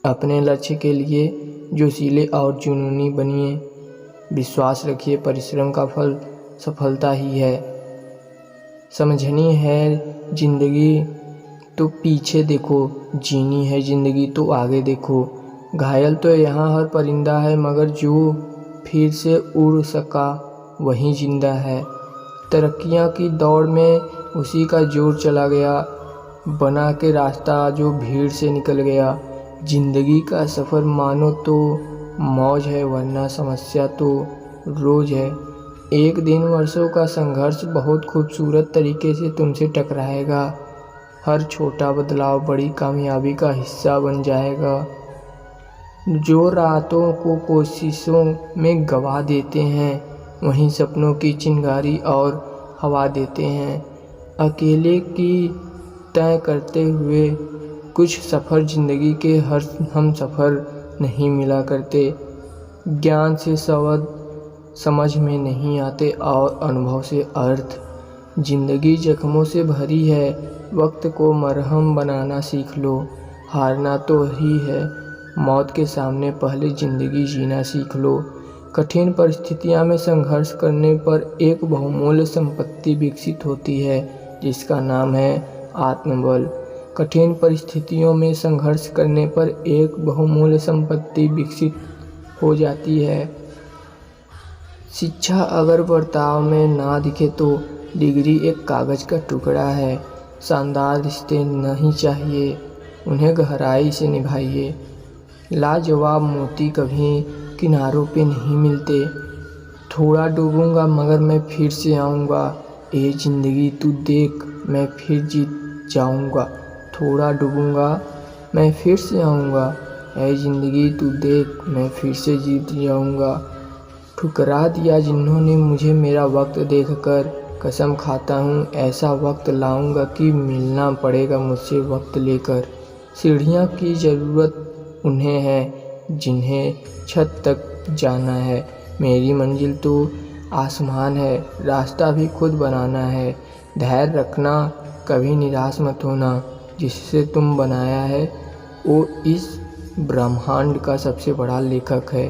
अपने लक्ष्य के लिए जोशीले और जुनूनी बनिए। विश्वास रखिए, परिश्रम का फल सफलता ही है। समझनी है जिंदगी तो पीछे देखो, जीनी है जिंदगी तो आगे देखो। घायल तो यहाँ हर परिंदा है, मगर जो फिर से उड़ सका वही जिंदा है। तरक्कियाँ की दौड़ में उसी का जोर चला गया, बना के रास्ता जो भीड़ से निकल गया। जिंदगी का सफ़र मानो तो मौज है, वरना समस्या तो रोज है। एक दिन वर्षों का संघर्ष बहुत खूबसूरत तरीके से तुमसे टकराएगा। हर छोटा बदलाव बड़ी कामयाबी का हिस्सा बन जाएगा। जो रातों को कोशिशों में गवा देते हैं, वहीं सपनों की चिंगारी और हवा देते हैं। अकेले की तय करते हुए कुछ सफ़र ज़िंदगी के हर हम सफ़र नहीं मिला करते। ज्ञान से शब्द समझ में नहीं आते और अनुभव से अर्थ। ज़िंदगी जख्मों से भरी है, वक्त को मरहम बनाना सीख लो। हारना तो ही है, मौत के सामने पहले ज़िंदगी जीना सीख लो। कठिन परिस्थितियों में संघर्ष करने पर एक बहुमूल्य संपत्ति विकसित होती है, जिसका नाम है आत्मबल। कठिन परिस्थितियों में संघर्ष करने पर एक बहुमूल्य संपत्ति विकसित हो जाती है। शिक्षा अगर बर्ताव में ना दिखे तो डिग्री एक कागज़ का टुकड़ा है। शानदार रिश्ते नहीं चाहिए, उन्हें गहराई से निभाइए। लाजवाब मोती कभी किनारों पे नहीं मिलते। थोड़ा डूबूंगा मगर मैं फिर से आऊँगा, ए ज़िंदगी तू देख मैं फिर जीत जाऊँगा। थोड़ा डूबूंगा मैं फिर से आऊँगा, ए ज़िंदगी तू देख मैं फिर से जीत जाऊँगा। ठुकरा दिया जिन्होंने मुझे मेरा वक्त देखकर, कसम खाता हूँ ऐसा वक्त लाऊंगा कि मिलना पड़ेगा मुझसे वक्त लेकर। सीढ़ियों की ज़रूरत उन्हें है जिन्हें छत तक जाना है। मेरी मंजिल तो आसमान है, रास्ता भी खुद बनाना है। धैर्य रखना, कभी निराश मत होना। जिससे तुम बनाया है वो इस ब्रह्मांड का सबसे बड़ा लेखक है।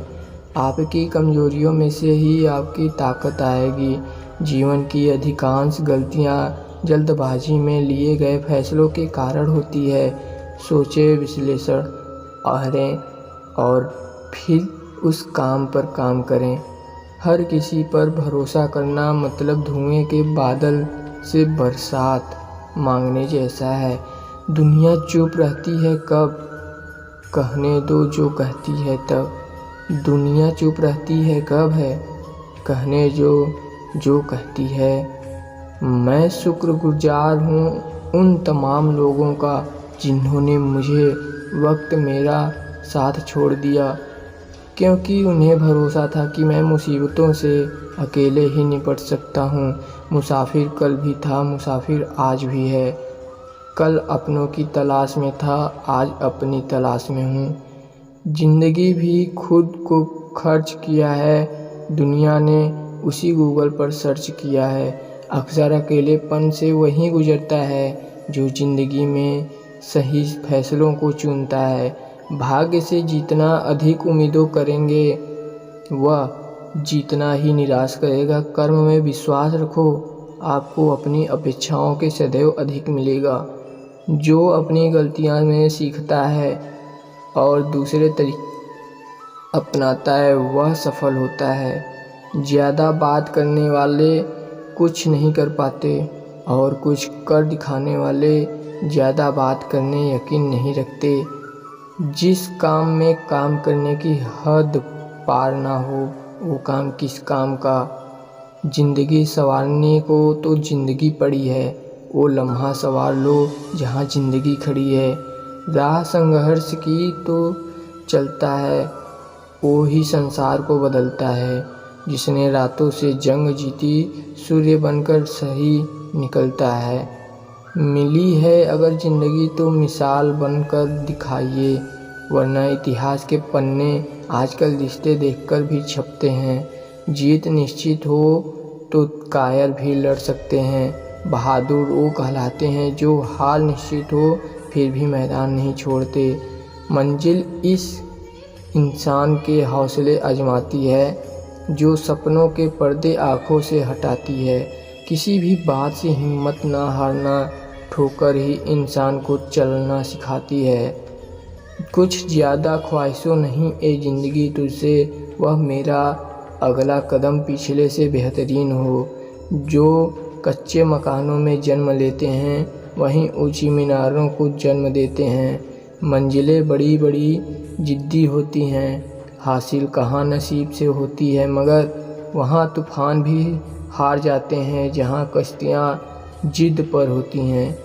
आपकी कमजोरियों में से ही आपकी ताकत आएगी। जीवन की अधिकांश गलतियाँ जल्दबाजी में लिए गए फैसलों के कारण होती है। सोचे, विश्लेषण करें और फिर उस काम पर काम करें। हर किसी पर भरोसा करना मतलब धुएं के बादल से बरसात मांगने जैसा है। दुनिया चुप रहती है कब, कहने दो जो कहती है तब। दुनिया चुप रहती है कब है, कहने जो कहती है। मैं शुक्रगुजार हूँ उन तमाम लोगों का जिन्होंने मुझे वक्त मेरा साथ छोड़ दिया, क्योंकि उन्हें भरोसा था कि मैं मुसीबतों से अकेले ही निपट सकता हूँ। मुसाफिर कल भी था, मुसाफिर आज भी है। कल अपनों की तलाश में था, आज अपनी तलाश में हूँ। ज़िंदगी भी खुद को खर्च किया है, दुनिया ने उसी गूगल पर सर्च किया है। अक्सर अकेलेपन से वही गुजरता है जो ज़िंदगी में सही फैसलों को चुनता है। भाग्य से जितना अधिक उम्मीदों करेंगे वह जितना ही निराश करेगा। कर्म में विश्वास रखो, आपको अपनी अपेक्षाओं के सदैव अधिक मिलेगा। जो अपनी गलतियां में सीखता है और दूसरे तरीके अपनाता है वह सफल होता है। ज़्यादा बात करने वाले कुछ नहीं कर पाते और कुछ कर दिखाने वाले ज़्यादा बात करने यकीन नहीं रखते। जिस काम में काम करने की हद पार ना हो वो काम किस काम का। ज़िंदगी संवारने को तो ज़िंदगी पड़ी है, वो लम्हा संवार लो जहाँ ज़िंदगी खड़ी है। राह संघर्ष की तो चलता है, वो ही संसार को बदलता है। जिसने रातों से जंग जीती सूर्य बनकर सही निकलता है। मिली है अगर ज़िंदगी तो मिसाल बनकर दिखाइए, वरना इतिहास के पन्ने आजकल रिश्ते देखकर भी छपते हैं। जीत निश्चित हो तो कायर भी लड़ सकते हैं। बहादुर वो कहलाते हैं जो हार निश्चित हो फिर भी मैदान नहीं छोड़ते। मंजिल इस इंसान के हौसले आजमाती है जो सपनों के पर्दे आँखों से हटाती है। किसी भी बात से हिम्मत ना हारना, ठोकर ही इंसान को चलना सिखाती है। कुछ ज़्यादा ख्वाहिशों नहीं ए ज़िंदगी तुझसे, वह मेरा अगला कदम पिछले से बेहतरीन हो। जो कच्चे मकानों में जन्म लेते हैं वहीं ऊंची मीनारों को जन्म देते हैं। मंजिलें बड़ी बड़ी जिद्दी होती हैं, हासिल कहाँ नसीब से होती है, मगर वहाँ तूफ़ान भी हार जाते हैं जहाँ कश्तियाँ जिद पर होती हैं।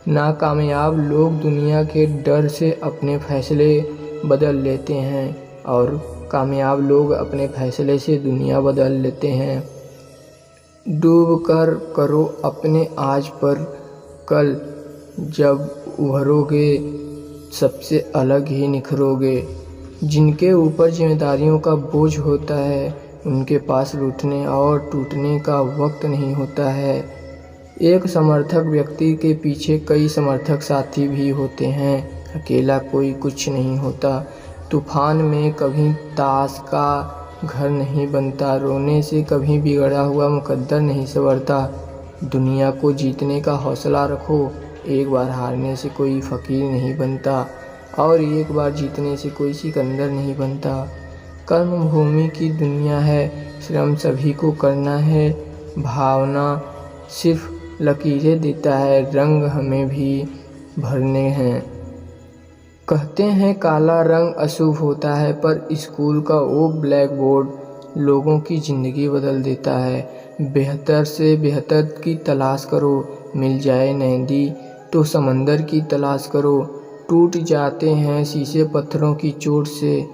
नाकामयाब लोग दुनिया के डर से अपने फ़ैसले बदल लेते हैं और कामयाब लोग अपने फ़ैसले से दुनिया बदल लेते हैं। डूब कर करो अपने आज पर कल, जब उभरोगे सबसे अलग ही निखरोगे। जिनके ऊपर जिम्मेदारियों का बोझ होता है उनके पास रूठने और टूटने का वक्त नहीं होता है। एक समर्थक व्यक्ति के पीछे कई समर्थक साथी भी होते हैं, अकेला कोई कुछ नहीं होता। तूफान में कभी ताश का घर नहीं बनता, रोने से कभी बिगड़ा हुआ मुकद्दर नहीं संवरता। दुनिया को जीतने का हौसला रखो, एक बार हारने से कोई फ़कीर नहीं बनता और एक बार जीतने से कोई सिकंदर नहीं बनता। कर्म भूमि की दुनिया है, श्रम सभी को करना है, भावना सिर्फ लकीरें देता है, रंग हमें भी भरने हैं। कहते हैं काला रंग अशुभ होता है, पर स्कूल का वो ब्लैक बोर्ड लोगों की ज़िंदगी बदल देता है। बेहतर से बेहतर की तलाश करो, मिल जाए नदी तो समंदर की तलाश करो। टूट जाते हैं शीशे पत्थरों की चोट से,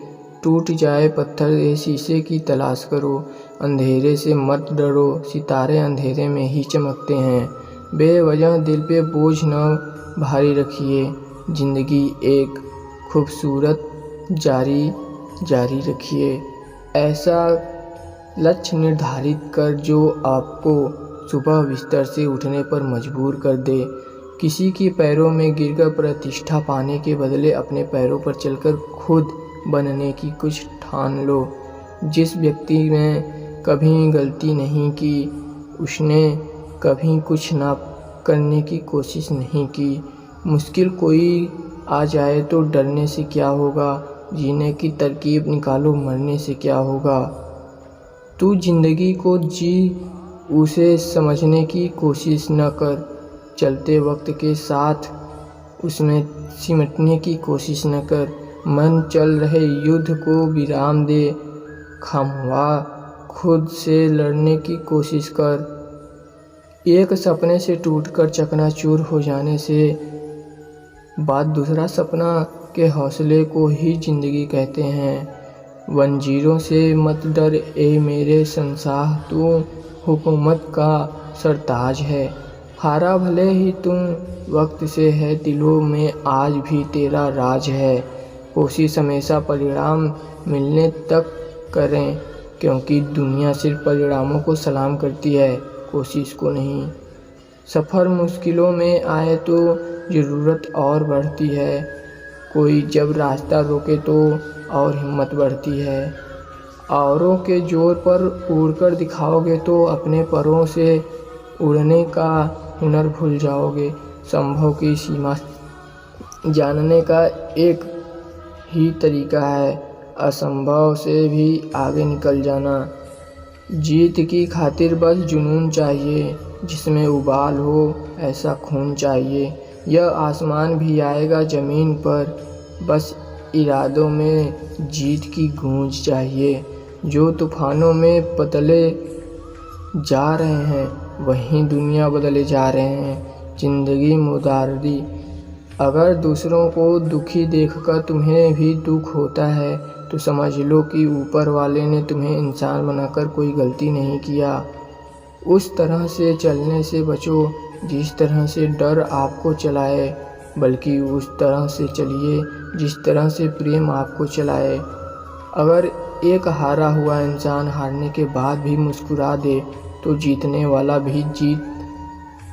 टूट जाए पत्थर ये शीशे की तलाश करो। अंधेरे से मत डरो, सितारे अंधेरे में ही चमकते हैं। बेवजह दिल पे बोझ न भारी रखिए, ज़िंदगी एक खूबसूरत जारी रखिए। ऐसा लक्ष्य निर्धारित कर जो आपको सुबह बिस्तर से उठने पर मजबूर कर दे। किसी के पैरों में गिरकर प्रतिष्ठा पाने के बदले अपने पैरों पर चलकर खुद बनने की कुछ ठान लो। जिस व्यक्ति ने कभी गलती नहीं की उसने कभी कुछ ना करने की कोशिश नहीं की। मुश्किल कोई आ जाए तो डरने से क्या होगा, जीने की तरकीब निकालो, मरने से क्या होगा। तू ज़िंदगी को जी, उसे समझने की कोशिश न कर। चलते वक्त के साथ उसमें सिमटने की कोशिश न कर। मन चल रहे युद्ध को विराम दे, खामख्वाह खुद से लड़ने की कोशिश कर। एक सपने से टूटकर चकनाचूर हो जाने से बाद दूसरा सपना के हौसले को ही ज़िंदगी कहते हैं। वंजीरों से मत डर ए मेरे शहंशाह, तू हुकूमत का सरताज है। हारा भले ही तुम वक्त से है, दिलों में आज भी तेरा राज है। कोशिश हमेशा परिणाम मिलने तक करें, क्योंकि दुनिया सिर्फ परिणामों को सलाम करती है, कोशिश को नहीं। सफ़र मुश्किलों में आए तो ज़रूरत और बढ़ती है, कोई जब रास्ता रोके तो और हिम्मत बढ़ती है। औरों के जोर पर उड़कर दिखाओगे तो अपने परों से उड़ने का हुनर भूल जाओगे। संभव की सीमा जानने का एक ही तरीका है, असंभव से भी आगे निकल जाना। जीत की खातिर बस जुनून चाहिए, जिसमें उबाल हो ऐसा खून चाहिए। यह आसमान भी आएगा ज़मीन पर, बस इरादों में जीत की गूंज चाहिए। जो तूफ़ानों में बदले जा रहे हैं वहीं दुनिया बदले जा रहे हैं। ज़िंदगी मुदारदी, अगर दूसरों को दुखी देखकर तुम्हें भी दुख होता है तो समझ लो कि ऊपर वाले ने तुम्हें इंसान बनाकर कोई गलती नहीं किया। उस तरह से चलने से बचो जिस तरह से डर आपको चलाए, बल्कि उस तरह से चलिए जिस तरह से प्रेम आपको चलाए। अगर एक हारा हुआ इंसान हारने के बाद भी मुस्कुरा दे तो जीतने वाला भी जीत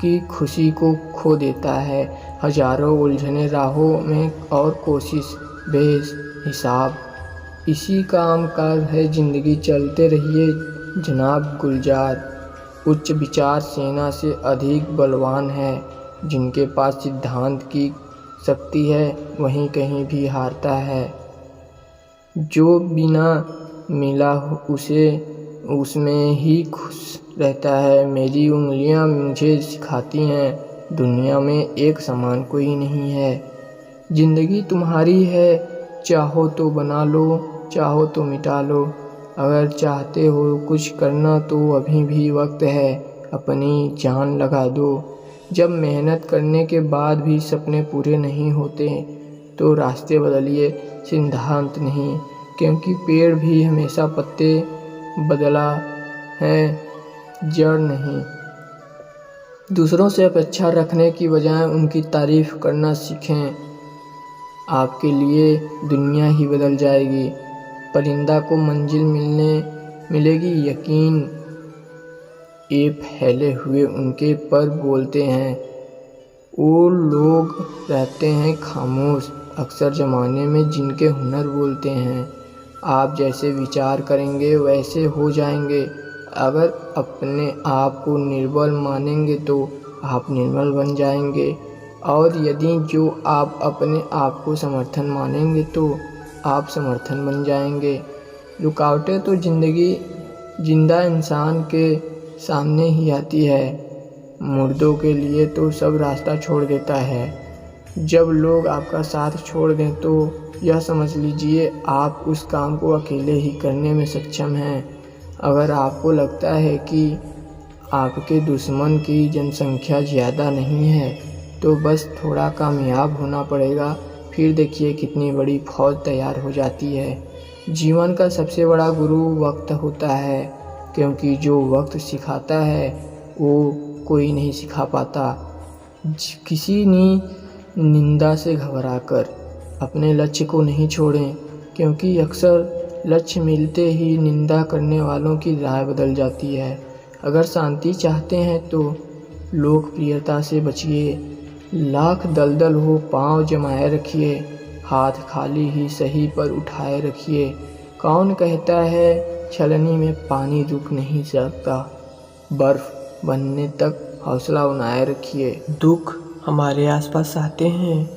की खुशी को खो देता है। हजारों उलझने राहों में और कोशिश बेहिसाब। इसी काम काज है ज़िंदगी, चलते रहिए जनाब गुलजार। उच्च विचार सेना से अधिक बलवान है, जिनके पास सिद्धांत की शक्ति है वहीं कहीं भी हारता है। जो बिना मिला उसे उसमें ही खुश रहता है। मेरी उंगलियां मुझे सिखाती हैं, दुनिया में एक समान कोई नहीं है। ज़िंदगी तुम्हारी है, चाहो तो बना लो, चाहो तो मिटा लो। अगर चाहते हो कुछ करना तो अभी भी वक्त है, अपनी जान लगा दो। जब मेहनत करने के बाद भी सपने पूरे नहीं होते तो रास्ते बदलिए, सिद्धांत नहीं। क्योंकि पेड़ भी हमेशा पत्ते बदला है, जड़ नहीं। दूसरों से अपेक्षा रखने की बजाय उनकी तारीफ करना सीखें, आपके लिए दुनिया ही बदल जाएगी। परिंदा को मंजिल मिलेगी यकीन, ये फैले हुए उनके पर बोलते हैं। वो लोग रहते हैं खामोश अक्सर ज़माने में जिनके हुनर बोलते हैं। आप जैसे विचार करेंगे वैसे हो जाएंगे। अगर अपने आप को निर्बल मानेंगे तो आप निर्बल बन जाएंगे, और यदि जो आप अपने आप को समर्थन मानेंगे तो आप समर्थन बन जाएंगे। रुकावटें तो ज़िंदगी जिंदा इंसान के सामने ही आती है, मुर्दों के लिए तो सब रास्ता छोड़ देता है। जब लोग आपका साथ छोड़ दें तो यह समझ लीजिए आप उस काम को अकेले ही करने में सक्षम हैं। अगर आपको लगता है कि आपके दुश्मन की जनसंख्या ज़्यादा नहीं है तो बस थोड़ा कामयाब होना पड़ेगा, फिर देखिए कितनी बड़ी फौज तैयार हो जाती है। जीवन का सबसे बड़ा गुरु वक्त होता है, क्योंकि जो वक्त सिखाता है वो कोई नहीं सिखा पाता। किसी निंदा से घबराकर अपने लक्ष्य को नहीं छोड़ें, क्योंकि अक्सर लक्ष्य मिलते ही निंदा करने वालों की राय बदल जाती है। अगर शांति चाहते हैं तो लोकप्रियता से बचिए। लाख दलदल हो पांव जमाए रखिए, हाथ खाली ही सही पर उठाए रखिए। कौन कहता है छलनी में पानी रुक नहीं सकता, बर्फ बनने तक हौसला बनाए रखिए। दुख हमारे आसपास आते हैं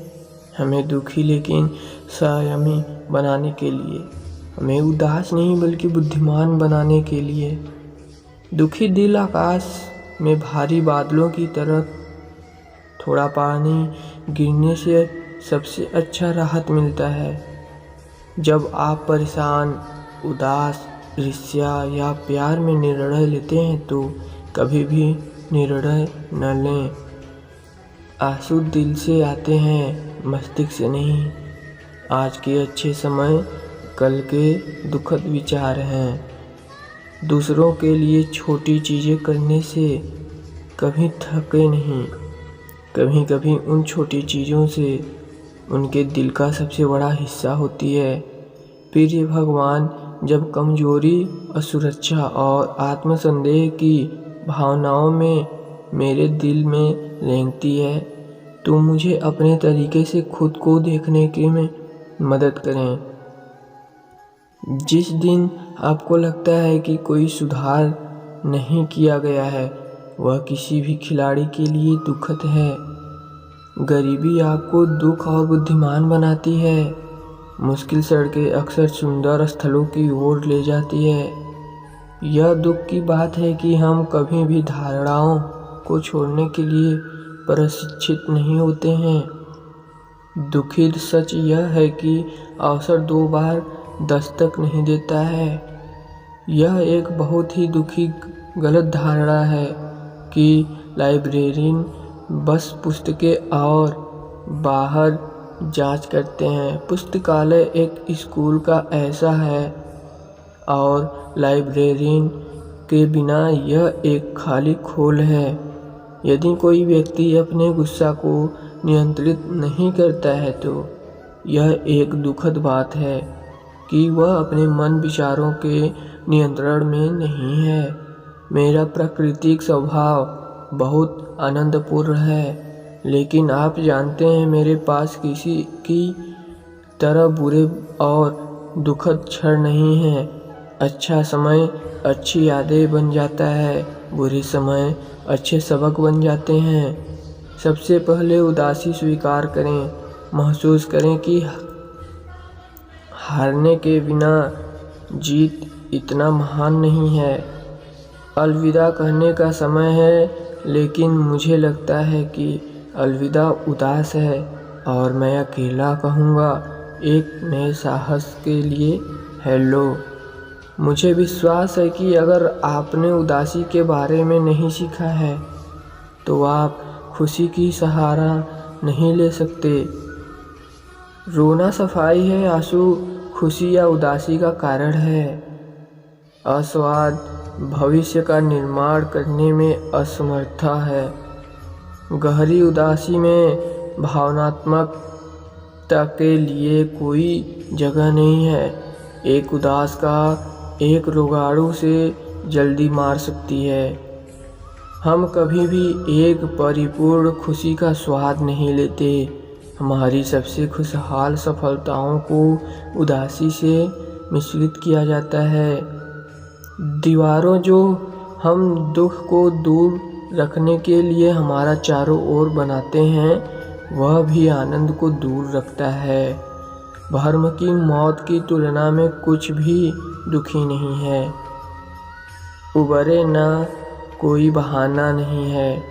हमें दुखी लेकिन संयमी बनाने के लिए, हमें उदास नहीं बल्कि बुद्धिमान बनाने के लिए। दुखी दिल आकाश में भारी बादलों की तरह, थोड़ा पानी गिरने से सबसे अच्छा राहत मिलता है। जब आप परेशान, उदास, ईर्ष्या या प्यार में निर्णय लेते हैं तो कभी भी निर्णय न लें। आंसू दिल से आते हैं, मस्तिष्क से नहीं। आज के अच्छे समय कल के दुखद विचार हैं। दूसरों के लिए छोटी चीज़ें करने से कभी थके नहीं। कभी कभी उन छोटी चीज़ों से उनके दिल का सबसे बड़ा हिस्सा होती है। प्रिय भगवान, जब कमजोरी, असुरक्षा और आत्मसंदेह की भावनाओं में मेरे दिल में रेंगती है तो मुझे अपने तरीके से खुद को देखने के में मदद करें। जिस दिन आपको लगता है कि कोई सुधार नहीं किया गया है, वह किसी भी खिलाड़ी के लिए दुखद है। गरीबी आपको दुख और बुद्धिमान बनाती है। मुश्किल सड़कें अक्सर सुंदर स्थलों की ओर ले जाती है। यह दुख की बात है कि हम कभी भी धारणाओं को छोड़ने के लिए प्रशिक्षित नहीं होते हैं। दुखद सच यह है कि अवसर 2 बार दस्तक नहीं देता है। यह एक बहुत ही दुखी गलत धारणा है कि लाइब्रेरियन बस पुस्तकें और बाहर जांच करते हैं। पुस्तकालय एक स्कूल का ऐसा है और लाइब्रेरियन के बिना यह एक खाली खोल है। यदि कोई व्यक्ति अपने गुस्सा को नियंत्रित नहीं करता है तो यह एक दुखद बात है कि वह अपने मन विचारों के नियंत्रण में नहीं है। मेरा प्राकृतिक स्वभाव बहुत आनंदपूर्ण है, लेकिन आप जानते हैं मेरे पास किसी की तरह बुरे और दुखद क्षण नहीं है। अच्छा समय अच्छी यादें बन जाता है, बुरे समय अच्छे सबक बन जाते हैं। सबसे पहले उदासी स्वीकार करें, महसूस करें कि हारने के बिना जीत इतना महान नहीं है। अलविदा कहने का समय है, लेकिन मुझे लगता है कि अलविदा उदास है और मैं अकेला कहूँगा एक नए साहस के लिए हेलो। मुझे विश्वास है कि अगर आपने उदासी के बारे में नहीं सीखा है तो आप खुशी की सहारा नहीं ले सकते। रोना सफाई है, आंसू खुशी या उदासी का कारण है। असंवाद भविष्य का निर्माण करने में असमर्थता है। गहरी उदासी में भावनात्मकता के लिए कोई जगह नहीं है। एक उदास का एक रोगाणु से जल्दी मार सकती है। हम कभी भी एक परिपूर्ण खुशी का स्वाद नहीं लेते। हमारी सबसे खुशहाल सफलताओं को उदासी से मिश्रित किया जाता है। दीवारों जो हम दुख को दूर रखने के लिए हमारा चारों ओर बनाते हैं, वह भी आनंद को दूर रखता है। भर्म की मौत की तुलना में कुछ भी दुखी नहीं है। उबरे ना कोई बहाना नहीं है।